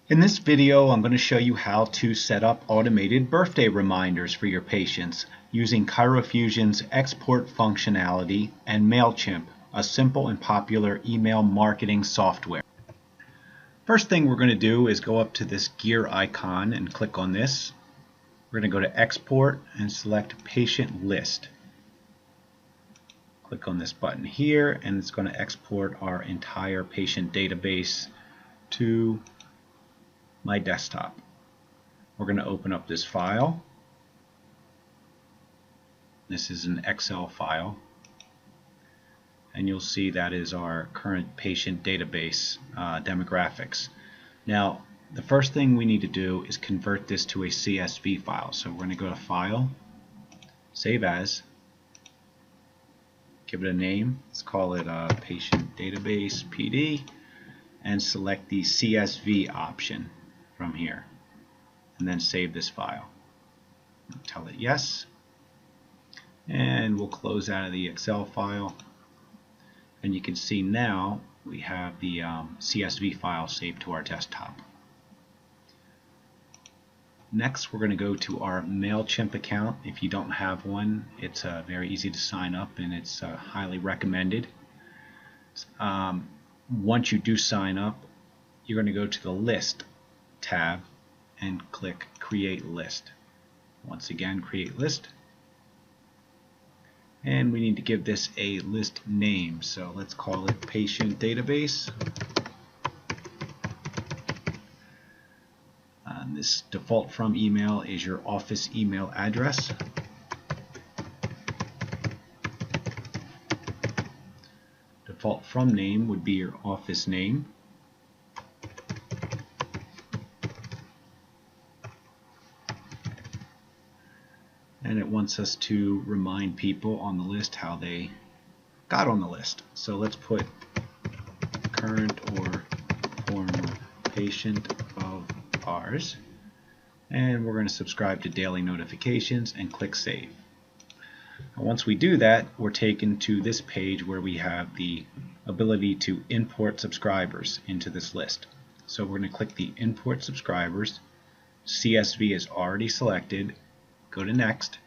In this video, I'm going to show you how to set up automated birthday reminders for your patients using ChiroFusion's export functionality and MailChimp, a simple and popular email marketing software. First thing we're going to do is go up to this gear icon and click on this. We're going to go to Export and select Patient List. Click on this button here and it's going to export our entire patient database to my desktop. We're going to open up this file. This is an Excel file, and you'll see that is our current patient database demographics. Now, the first thing we need to do is convert this to a CSV file. So we're going to go to File, Save As, give it a name. Let's call it Patient Database PD, and select the CSV option from here, and then save this file. Tell it yes, and we'll close out of the Excel file, and you can see now we have the CSV file saved to our desktop. Next, we're going to go to our MailChimp account. If you don't have one, it's very easy to sign up, and it's highly recommended. Once you do sign up, you're going to go to the List tab and click Create List. Once again, Create List. And we need to give this a list name, so let's call it Patient Database. This default from email is your office email address. Default from name would be your office name. And it wants us to remind people on the list how they got on the list. So let's put current or former patient of ours. And we're going to subscribe to daily notifications and click Save. And once we do that, we're taken to this page where we have the ability to import subscribers into this list. So we're going to click the Import Subscribers. CSV is already selected. Go to Next.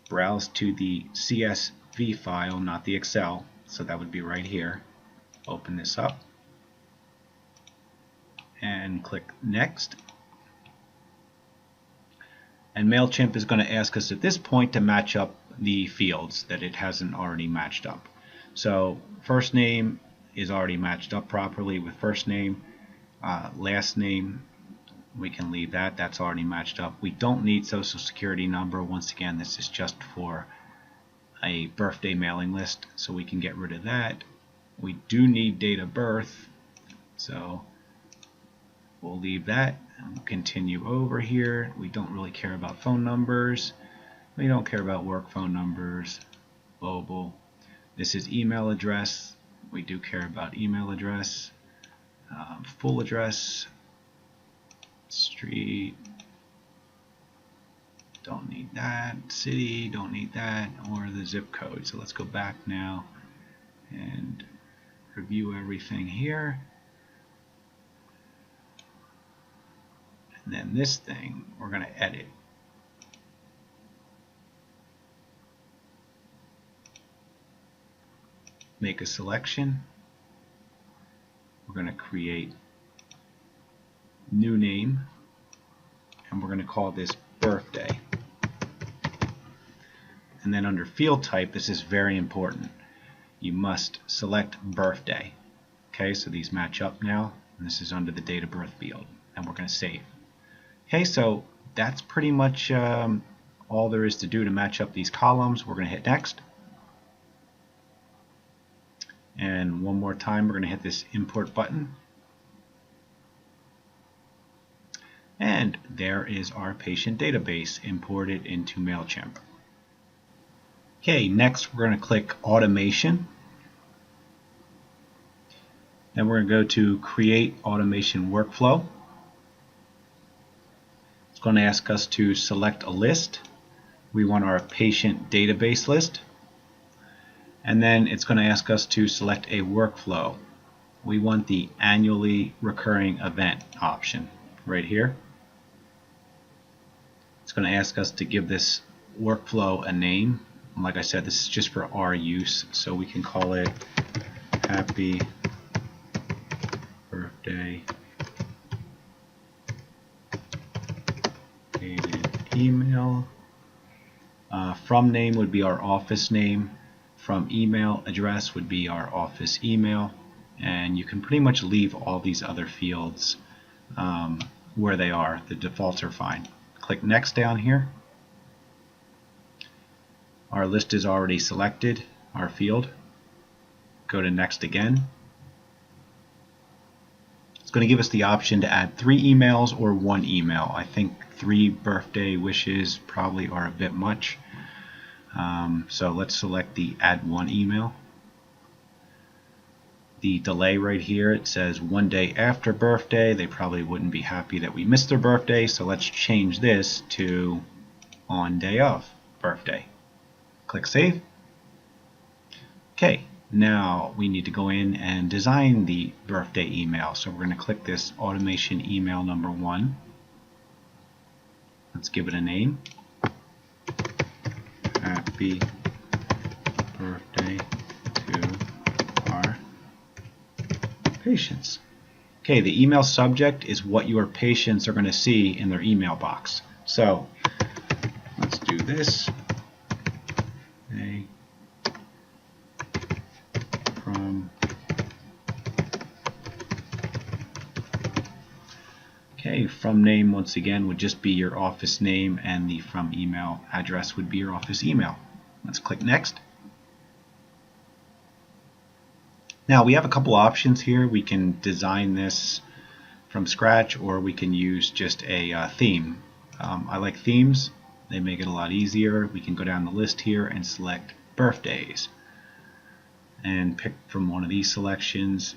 Browse to the CSV file, not the Excel, so that would be right here. Open this up and click Next. And MailChimp is going to ask us at this point to match up the fields that it hasn't already matched up. So first name is already matched up properly with first name. Last name, we can leave that. That's already matched up. We don't need social security number. Once again, this is just for a birthday mailing list, so we can get rid of that. We do need date of birth, so we'll leave that and continue over here. We don't really care about phone numbers. We don't care about work phone numbers. Mobile. This is email address. We do care about email address. Full address. Street, don't need that. City, don't need that, or the zip code. So let's go back now and review everything here. And then this thing we're going to edit. Make a selection. We're going to create new name, and we're going to call this birthday. And then under field type, this is very important. You must select birthday. Okay, so these match up now, and this is under the date of birth field, and we're going to save. Okay, so that's pretty much all there is to do to match up these columns. We're going to hit Next. And one more time, we're going to hit this import button. And there is our patient database imported into MailChimp. Okay, next we're going to click Automation. Then we're going to go to Create Automation Workflow. It's going to ask us to select a list. We want our patient database list. And then it's going to ask us to select a workflow. we want the annually recurring event option right here. It's going to ask us to give this workflow a name. And like I said, this is just for our use, so we can call it Happy Birthday Dated Email. From name would be our office name. From email address would be our office email. And you can pretty much leave all these other fields where they are. The defaults are fine. Click Next down here. Our list is already selected, our field. Go to Next again. It's going to give us the option to add 3 emails or 1 email. I think 3 birthday wishes probably are a bit much. So let's select the Add 1 email. The delay right here, it says 1 day after birthday. They probably wouldn't be happy that we missed their birthday, so let's change this to on day of birthday. Click Save. Okay, now we need to go in and design the birthday email. So we're going to click this automation email number 1. Let's give it a name. Happy birthday to our patients. Okay, the email subject is what your patients are going to see in their email box. So let's do this. From name once again would just be your office name, and the from email address would be your office email. Let's click Next. Now we have a couple options here. We can design this from scratch, or we can use just a theme. I like themes. They make it a lot easier. We can go down the list here and select birthdays and pick from one of these selections.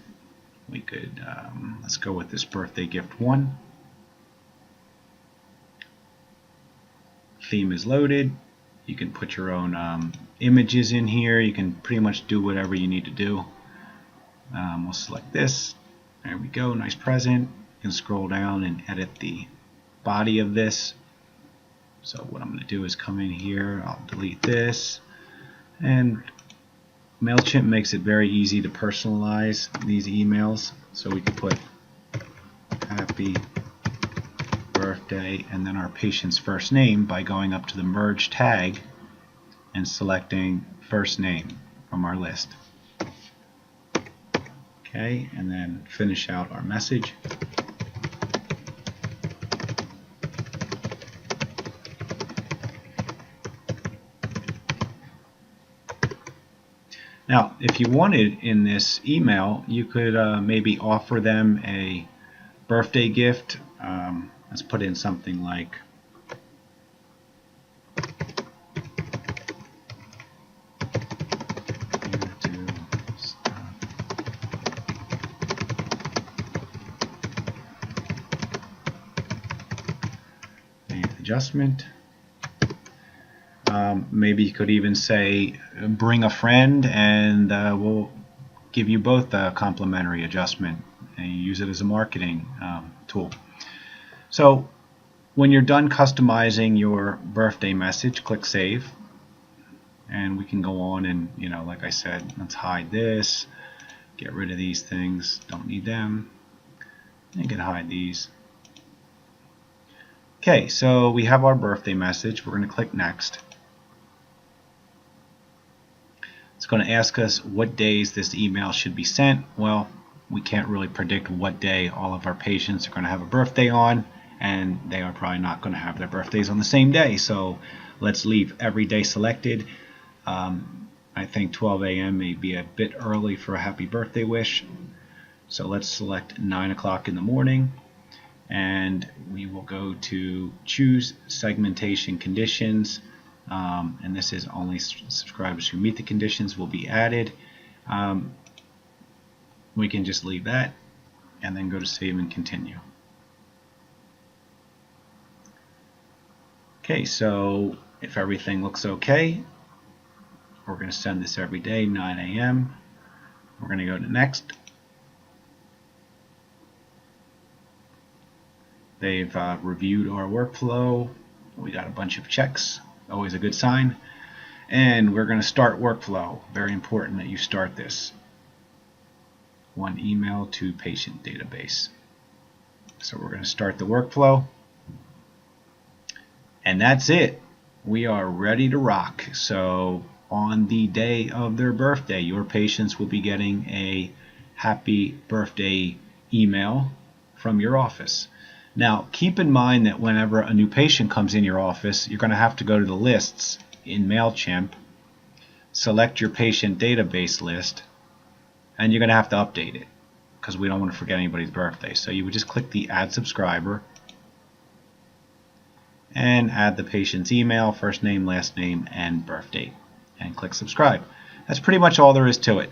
We could let's go with this birthday gift 1. Theme is loaded. You can put your own images in here. You can pretty much do whatever you need to do. We'll select this. There we go, nice present. You can scroll down and edit the body of this. So what I'm going to do is come in here, I'll delete this, and MailChimp makes it very easy to personalize these emails. So we can put Happy Birthday and then our patient's first name by going up to the Merge tag and selecting first name from our list. Okay, and then finish out our message. Now, if you wanted in this email, you could maybe offer them a birthday gift. Let's put in something like adjustment. Maybe you could even say bring a friend, and we'll give you both a complimentary adjustment, and you use it as a marketing tool. So when you're done customizing your birthday message, click Save, and we can go on and, like I said, let's hide this, get rid of these things, don't need them, and you can hide these. Okay, so we have our birthday message. We're going to click Next. It's going to ask us what days this email should be sent. Well, we can't really predict what day all of our patients are going to have a birthday on, and they are probably not going to have their birthdays on the same day. So let's leave every day selected. I think 12 a.m. may be a bit early for a happy birthday wish. So let's select 9 o'clock in the morning, and we will go to choose segmentation conditions. And this is only subscribers who meet the conditions will be added. We can just leave that and then go to save and continue. Okay, so if everything looks okay, we're going to send this every day, 9 a.m. We're going to go to Next. They've reviewed our workflow. We got a bunch of checks, always a good sign. And we're going to start workflow. Very important that you start this. One email to patient database. So we're going to start the workflow. And that's it. We are ready to rock. So on the day of their birthday, your patients will be getting a happy birthday email from your office. Now, keep in mind that whenever a new patient comes in your office, you're going to have to go to the lists in MailChimp, select your patient database list, and you're going to have to update it because we don't want to forget anybody's birthday. So you would just click the Add Subscriber and add the patient's email, first name, last name, and birth date, and click Subscribe. That's pretty much all there is to it.